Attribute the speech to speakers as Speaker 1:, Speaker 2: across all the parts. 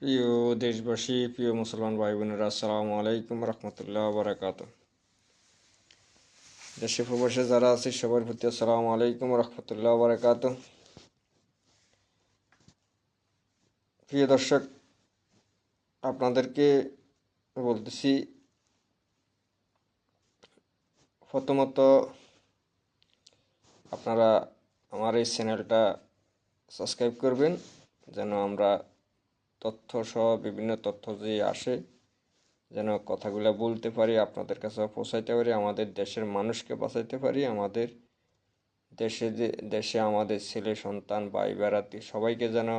Speaker 1: প্রিয় দেশবাসী, প্রিয় মুসলমান ভাই বোনেরা, আসসালামু আলাইকুম রহমতুল্লাহ বারাকাত। দেশে প্রবাসে যারা আছে সবার প্রতি আসসালামু আলাইকুম রহমতুল্লাহ বারাকাত। প্রিয় দর্শক, আপনাদেরকে বলতেছি, প্রথমত আপনারা আমার এই চ্যানেলটা সাবস্ক্রাইব করবেন, যেন আমরা তথ্য সহ বিভিন্ন তথ্য যে আসে যেন কথাগুলো বলতে পারি, আপনাদের কাছে পৌঁছাইতে পারি, আমাদের দেশের মানুষকে বাঁচাইতে পারি, আমাদের দেশে আমাদের ছেলে সন্তান ভাই বেড়াতে সবাইকে যেন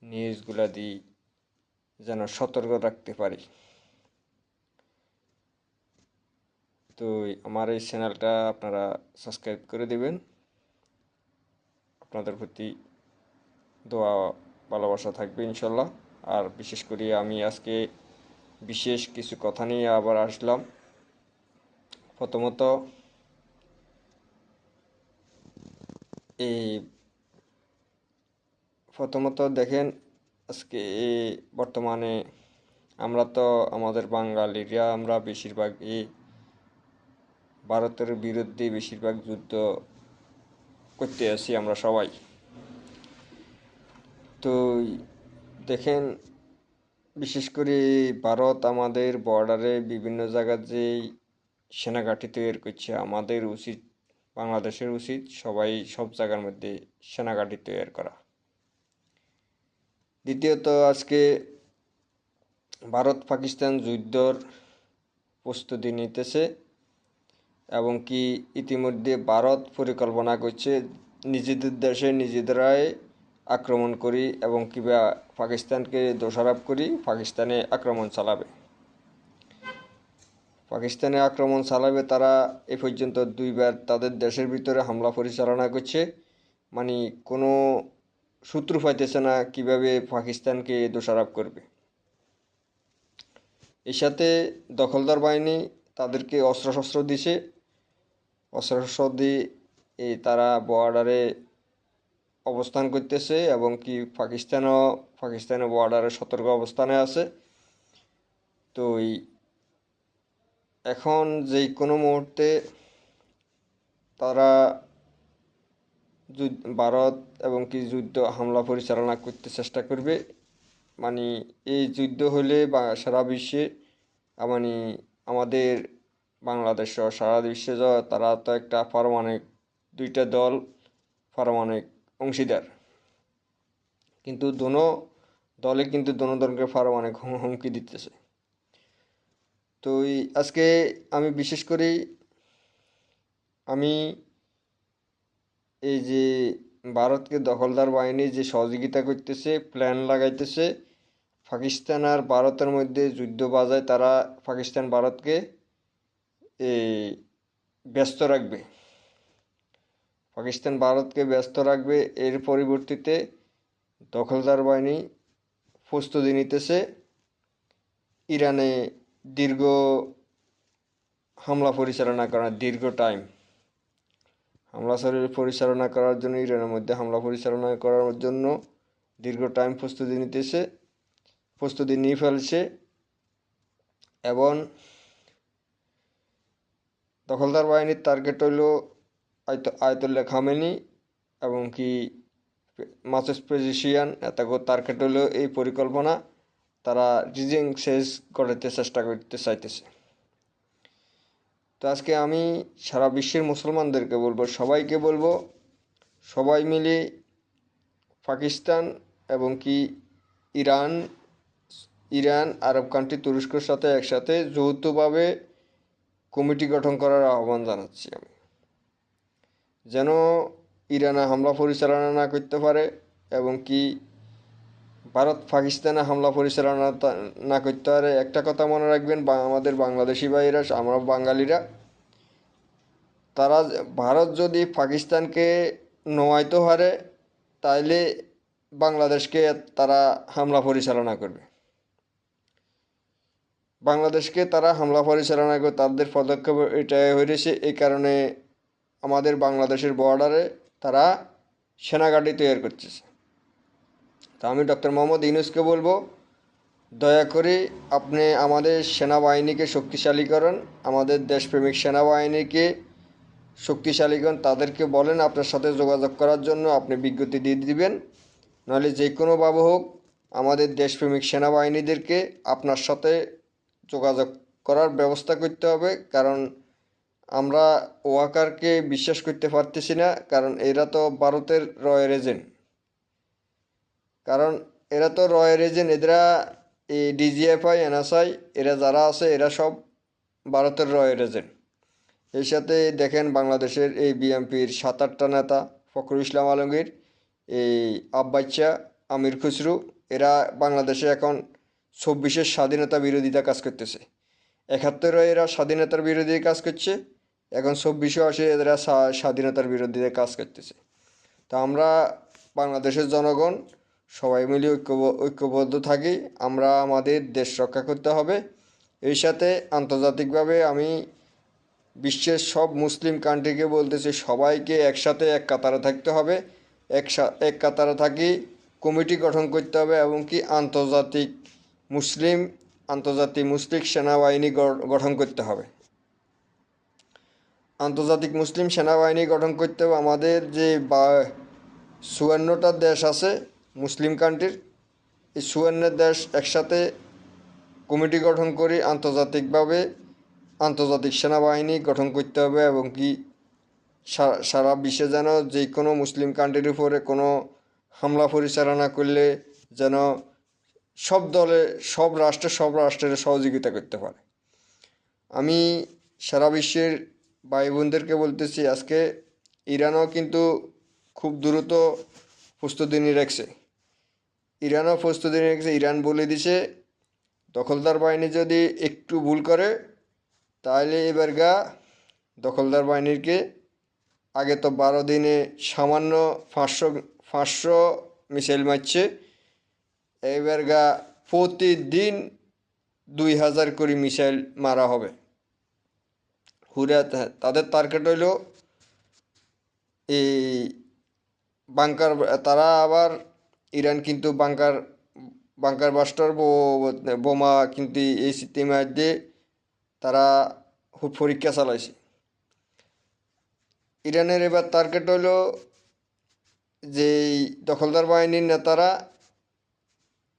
Speaker 1: নিউজগুলা দিই, যেন সতর্ক রাখতে পারি। তো আমার এই চ্যানেলটা আপনারা সাবস্ক্রাইব করে দিবেন। আপনাদের প্রতি দোয়া ভালোবাসা থাকবে ইনশাল্লাহ। আর বিশেষ করে আমি আজকে বিশেষ কিছু কথা নিয়ে আবার আসলাম। প্রথমত এই দেখেন, আজকে এই বর্তমানে আমরা তো আমাদের বাঙালিরা আমরা বেশিরভাগই ভারতের বিরুদ্ধে বেশিরভাগ যুদ্ধ করতে আছি আমরা সবাই। তো দেখেন, বিশেষ করে ভারত আমাদের বর্ডারে বিভিন্ন জায়গার যেই সেনাঘাঁটি তৈরি করছে, আমাদের উচিত, বাংলাদেশের উচিত সবাই সব জায়গার মধ্যে সেনাঘাঁটি তৈরি করা। দ্বিতীয়ত, আজকে ভারত পাকিস্তান যুদ্ধর প্রস্তুতি নিতেছে এবং কি ইতিমধ্যে ভারত পরিকল্পনা করছে নিজেদের দেশে নিজেদেরাই আক্রমণ করি এবং কিবা পাকিস্তানকে দোষারোপ করি পাকিস্তানে আক্রমণ চালাবে। পাকিস্তানে আক্রমণ চালাবে, তারা এ পর্যন্ত দুইবার তাদের দেশের ভিতরে হামলা পরিচালনা করছে, মানে কোনো সূত্র পাইতেছে না কিভাবে পাকিস্তানকে দোষারোপ করবে। এর সাথে দখলদার বাহিনী তাদেরকে অস্ত্রশস্ত্র দিছে, অস্ত্রশস্ত্র দিয়ে তারা বর্ডারে অবস্থান করতেছে এবং কি পাকিস্তানের বর্ডারে সতর্ক অবস্থানে আছে। তো এখন যেই কোনো মুহূর্তে তারা ভারত এবং কি যুদ্ধ হামলা পরিচালনা করতে চেষ্টা করবে। মানে এই যুদ্ধ হলে বা সারা বিশ্বে, মানে আমাদের বাংলাদেশ সহ সারা বিশ্বে তারা তো একটা পারমাণবিক, দুইটা দল পারমাণবিক অংশীদার, কিন্তু দোনো দলে কিন্তু দোনো দলকে পারমাণবিক হুমকি দিতেছে। তো আজকে আমি বিশেষ করে আমি এই যে ভারতকে দখলদার বাহিনী যে সহযোগিতা করতেছে, প্ল্যান লাগাইতেছে পাকিস্তান আর ভারতের মধ্যে যুদ্ধ বাজায়, তারা পাকিস্তান ভারতকে এই ব্যস্ত রাখবে, পাকিস্তান ভারতকে ব্যস্ত রাখবে। এর পরিবর্তিতে দখলদার বাহিনী প্রস্তুতি নিতেছে ইরানে দীর্ঘ হামলা পরিচালনা করার, দীর্ঘ টাইম হামলা পরিচালনা করার জন্য, ইরানের মধ্যে হামলা পরিচালনা করার জন্য দীর্ঘ টাইম প্রস্তুতি নিয়ে ফেলছে। এবং দখলদার বাহিনীর টার্গেট হইল আয়তুল্লাহ খামেনি এবং কি মাসুদ পেজিশিয়ান, এত টার্গেট হইল এই পরিকল্পনা তারা রিজিং শেষ করতে চেষ্টা করতে চাইতেছে। তো আজকে আমি সারা বিশ্বের মুসলমানদেরকে বলবো, সবাইকে বলবো, সবাই মিলে পাকিস্তান এবং কি ইরান আরব কান্ট্রি তুরস্কের সাথে একসাথে যৌথভাবে কমিটি গঠন করার আহ্বান জানাচ্ছি আমি, যেন ইরানে হামলা পরিচালনা না করতে পারে এবং কি ভারত পাকিস্তানে হামলা পরিচালনা না করতে পারে। একটা কথা মনে রাখবেন, আমাদের বাংলাদেশি ভাইয়েরা, আমরা বাঙালিরা, তারা ভারত যদি পাকিস্তানকে নোয়াইতে পারে তাইলে বাংলাদেশকে তারা হামলা পরিচালনা করবে, বাংলাদেশকে তারা হামলা পরিচালনা করে। তাদের পদক্ষেপ এটাই হয়েছে, এই কারণে আমাদের বাংলাদেশের বর্ডারে তারা সেনাঘাঁটি তৈরি করতেছে। তা আমি ডক্টর মোহাম্মদ ইউনূসকে বলবো, দয়া করে আপনি আমাদের সেনাবাহিনীকে শক্তিশালী করেন, আমাদের দেশপ্রেমিক সেনাবাহিনীকে শক্তিশালী করেন, তাদেরকে বলেন আপনার সাথে যোগাযোগ করার জন্য, আপনি বিজ্ঞপ্তি দিয়ে দিবেন। নাহলে যে কোনোভাবে হোক আমাদের দেশপ্রেমিক সেনাবাহিনীদেরকে আপনার সাথে যোগাযোগ করার ব্যবস্থা করতে হবে, কারণ আমরা ওয়াকারকে বিশ্বাস করতে পারতেছি না, কারণ এরা তো ভারতের রয়ের এজেন্ট। কারণ এরা তো রয়ের এজেন্ট, এরা এই ডিজিএফআই এনএসআই এরা যারা আছে এরা সব ভারতের রয়ের এজেন্ট। এর সাথে দেখেন বাংলাদেশের এই বিএনপির 7-8টা নেতা, ফখরুল ইসলাম আলমগীর, এই আব্বাচ্চা, আমির খুসরু, এরা বাংলাদেশে এখন 26-এর স্বাধীনতা বিরোধিতা কাজ করতেছে। 71-এ এরা স্বাধীনতার বিরোধী কাজ করছে, এখন 26-এ আসে এরা স্বাধীনতার বিরোধীতে কাজ করতেছে। তা আমরা বাংলাদেশের জনগণ সবাই মিলে ঐক্যবদ্ধ থাকি, আমরা আমাদের দেশ রক্ষা করতে হবে। এর সাথে আন্তর্জাতিকভাবে আমি বিশ্বের সব মুসলিম কান্ট্রিকে বলতেছি, সবাইকে একসাথে এক কাতারে থাকতে হবে, এক কাতারে থাকি কমিটি গঠন করতে হবে, এবং কি আন্তর্জাতিক মুসলিম সেনাবাহিনী গঠন করতে হবে। আন্তর্জাতিক মুসলিম সেনাবাহিনী গঠন করতে হবে। আমাদের যে 54টা দেশ আছে মুসলিম কান্ট্রির, এই 54 দেশ একসাথে কমিটি গঠন করে আন্তর্জাতিক সেনাবাহিনী গঠন করতে হবে, এবং কি সারা বিশ্বে যেন যে কোনো মুসলিম কান্ট্রির উপরে কোনো হামলা পরিচালনা করলে যেন সব রাষ্ট্রের সহযোগিতা করতে পারে। আমি সারা বিশ্বের ভাই বোনদেরকে বলতেছি, আজকে ইরানও কিন্তু খুব দ্রুত প্রস্তুতি নিয়ে রাখছে। ইরান বলে দিছে দখলদার বাহিনী যদি একটু ভুল করে তাহলে এবার দখলদার বাহিনীকে আগে তো 12 দিনে সামান্য 500 মিসাইল মারছে, এবার প্রতিদিন 2000 করে মিসাইল মারা হবে। তাদের টার্গেট হইল এই বাংকার। তারা আবার ইরান কিন্তু বাংকার বাস্টার বোমা কিন্তু এই সিস্টেমের দিয়ে তারা পরীক্ষা চালাইছে। ইরানের এবার টার্গেট হইল যে দখলদার বাহিনীর নেতারা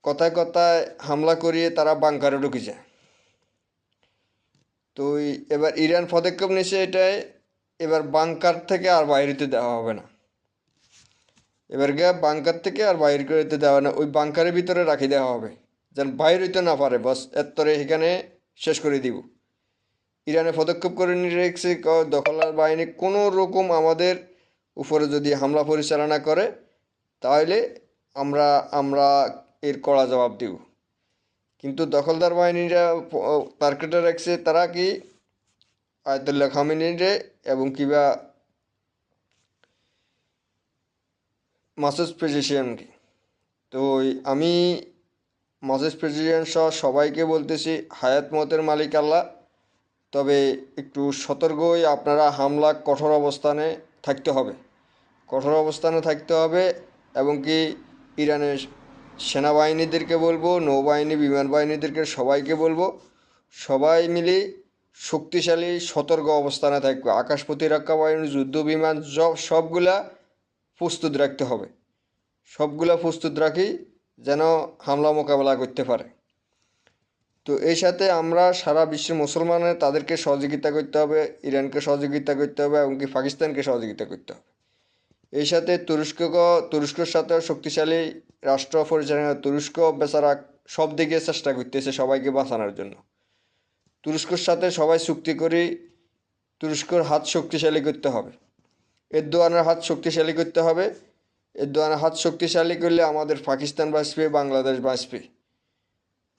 Speaker 1: কথায় কথায় হামলা করিয়ে তারা বাংকারে ঢুকে যায়। তো এবার ইরান পদক্ষেপ নিয়েছে এটাই, এবার বাংকার থেকে আর বাইরেতে দেওয়া হবে না। এবার বাংকার থেকে আর বাইর করে দিতে দেওয়া না, ওই বাংকারের ভিতরে রাখি দেওয়া হবে, যেন বাইর হইতে না পারে, বাস এরতরে এখানে শেষ করে দিব। ইরানে পদক্ষেপ করে নিয়ে রেখেছে, দখলদার বাহিনী কোনো রকম আমাদের উপরে যদি হামলা পরিচালনা করে তাহলে আমরা এর কড়া জবাব দিব। কিন্তু দখলদার বাহিনীরা টার্গেটে রাখছে তারা কি আয়াতুল্লাহ খামেনিরে এবং কিবা মাসুদ পেজিশিয়ানকে। তো আমি মাসুদ পেজিশিয়ান সহ সবাইকে বলতেছি, হায়াত মতের মালিক আল্লাহ, তবে একটু সতর্ক হয়ে আপনারা কঠোর অবস্থানে থাকতে হবে, এবং কি ইরানের সেনাবাহিনীদেরকে বলবো, নৌবাহিনী, বিমান বাহিনীদেরকে সবাইকে বলবো, সবাই মিলে শক্তিশালী সতর্ক অবস্থানে থাকবে। আকাশ প্রতিরক্ষা বাহিনী, যুদ্ধ বিমান সবগুলা প্রস্তুত রাখতে হবে, প্রস্তুত রাখি যেন হামলা মোকাবেলা করতে পারে। তো এই সাথে আমরা সারা বিশ্বের মুসলমানের তাদেরকে সহযোগিতা করতে হবে, ইরানকে সহযোগিতা করতে হবে, এবং কি পাকিস্তানকে সহযোগিতা করতে হবে। এই সাথে তুরস্কের সাথেও শক্তিশালী রাষ্ট্র পরিচালনা, তুরস্ক বেচারা সব দিকে চেষ্টা করতেছে সবাইকে বাঁচানোর জন্য। তুরস্কের সাথে সবাই চুক্তি করে তুরস্কর হাত শক্তিশালী করতে হবে, এরদোয়ানের হাত শক্তিশালী করতে হবে। এরদোয়ানের হাত শক্তিশালী করলে আমাদের পাকিস্তান বাঁচবে, বাংলাদেশ বাঁচবে,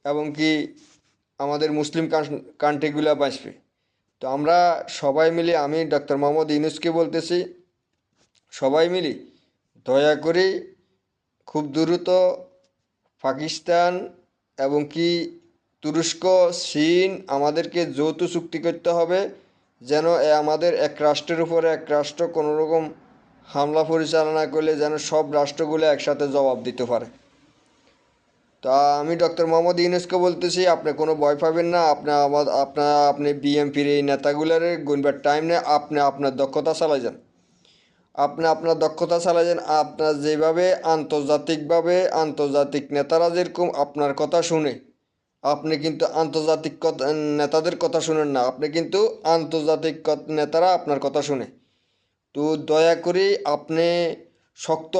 Speaker 1: এবং কি আমাদের মুসলিম কান্ট্রিগুলো বাঁচবে। তো আমরা সবাই মিলে, আমি ডক্টর মোহাম্মদ ইউনূসকে বলতেছি, সবাই মিলে দয়া করে খুব দ্রুত পাকিস্তান এবং কি তুরস্ক, চীন আমাদেরকে যৌথ চুক্তি করতে হবে, যেন আমাদের এক রাষ্ট্রের উপরে এক রাষ্ট্র কোনো রকম হামলা পরিচালনা করলে যেন সব রাষ্ট্রগুলো একসাথে জবাব দিতে পারে। তা আমি ডক্টর মোহাম্মদ ইউনূসকে বলতেছি, আপনি কোনো ভয় পাবেন না। আপনি বিএনপির এই নেতাগুলোর গুনবার টাইম নেই। আপনি আপনার দক্ষতা চালাই যান। আপনি আপনার দক্ষতা চালাই যান। আপনার যেভাবে আন্তর্জাতিক নেতারা যেরকম আপনার কথা শুনে, আপনি কিন্তু নেতাদের কথা শুনেন না, আপনি কিন্তু নেতারা আপনার কথা শুনে। তো দয়া করে আপনি শক্ত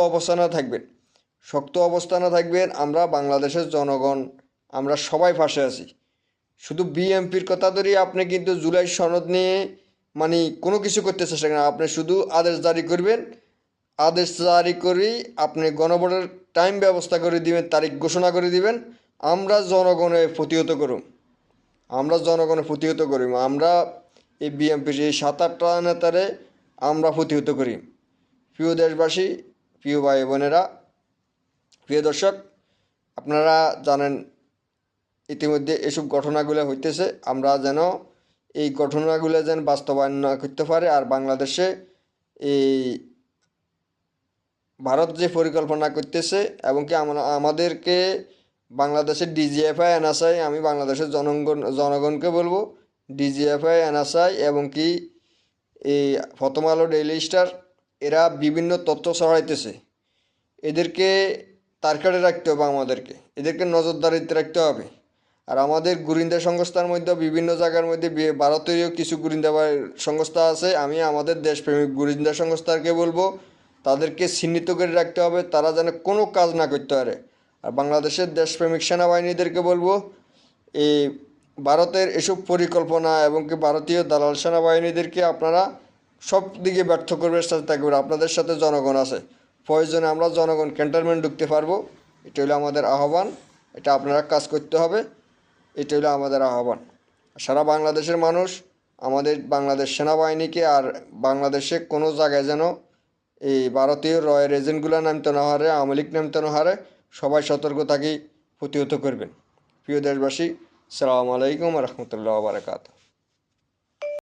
Speaker 1: অবস্থানে থাকবেন, আমরা বাংলাদেশের জনগণ, আমরা সবাই পাশে আছি। শুধু বিএনপির কথা ধরে আপনি কিন্তু জুলাই সনদ নিয়ে মানে কোনো কিছু করতে চেষ্টা করেন। আপনি শুধু আদেশ জারি করবেন, আদেশ জারি করেই আপনি গণভোটের টাইম ব্যবস্থা করে দিবেন, তারিখ ঘোষণা করে দিবেন। আমরা জনগণে প্রতিহত করুম, আমরা এই বিএনপির এই 7-8টা নেতারে আমরা প্রতিহত করি। প্রিয় দেশবাসী, প্রিয় ভাই বোনেরা, প্রিয় দর্শক, আপনারা জানেন ইতিমধ্যে এসব ঘটনাগুলো হইতেছে। আমরা যেন এই ঘটনাগুলো যেন বাস্তবায়ন না করতে পারে। আর বাংলাদেশে এই ভারত যে পরিকল্পনা করতেছে, এবং কি আমাদেরকে বাংলাদেশের ডিজিএফআই এনএসআই, আমি বাংলাদেশের জনগণকে বলবো, ডিজিএফআই এনএসআই এবং কি এই প্রথম আলো, ডেইলি স্টার, এরা বিভিন্ন তথ্য ছড়াইতেছে। এদেরকে তারকাড়ে রাখতে হবে, এদেরকে নজরদারিতে রাখতে হবে। আর আমাদের গোয়েন্দা সংস্থার মধ্যে বিভিন্ন জায়গার মধ্যে ভারতীয় কিছু গোয়েন্দা সংস্থা আছে। আমি আমাদের দেশপ্রেমিক গোয়েন্দা সংস্থাকে বলবো, তাদেরকে চিহ্নিত করে রাখতে হবে, তারা যেন কোনো কাজ না করতে পারে। আর বাংলাদেশের দেশপ্রেমিক সেনাবাহিনীদেরকে বলবো, এই ভারতের এসব পরিকল্পনা এবং কি ভারতীয় দালাল সেনাবাহিনীদেরকে আপনারা সব দিকে ব্যর্থ করবে চেষ্টা করবেন। আপনাদের সাথে জনগণ আছে, প্রয়োজনে আমরা জনগণ ক্যান্টনমেন্ট ঢুকতে পারবো। এটা হলো আমাদের আহ্বান, এটা আপনারা কাজ করতে হবে, এটা হলো আমাদের আহ্বান। সারা বাংলাদেশের মানুষ আমাদের বাংলাদেশ সেনাবাহিনীকে আর বাংলাদেশে কোনো জায়গায় যেন এই ভারতীয় রয়ের এজেন্টগুলো নামতে না হারে, আওয়ামী লীগ নামতে না হারে, সবাই সতর্ক থাকি, প্রতিহত করবেন। প্রিয় দেশবাসী, আসসালামু আলাইকুম রহমতুল্লাহ বারাকাতুহু।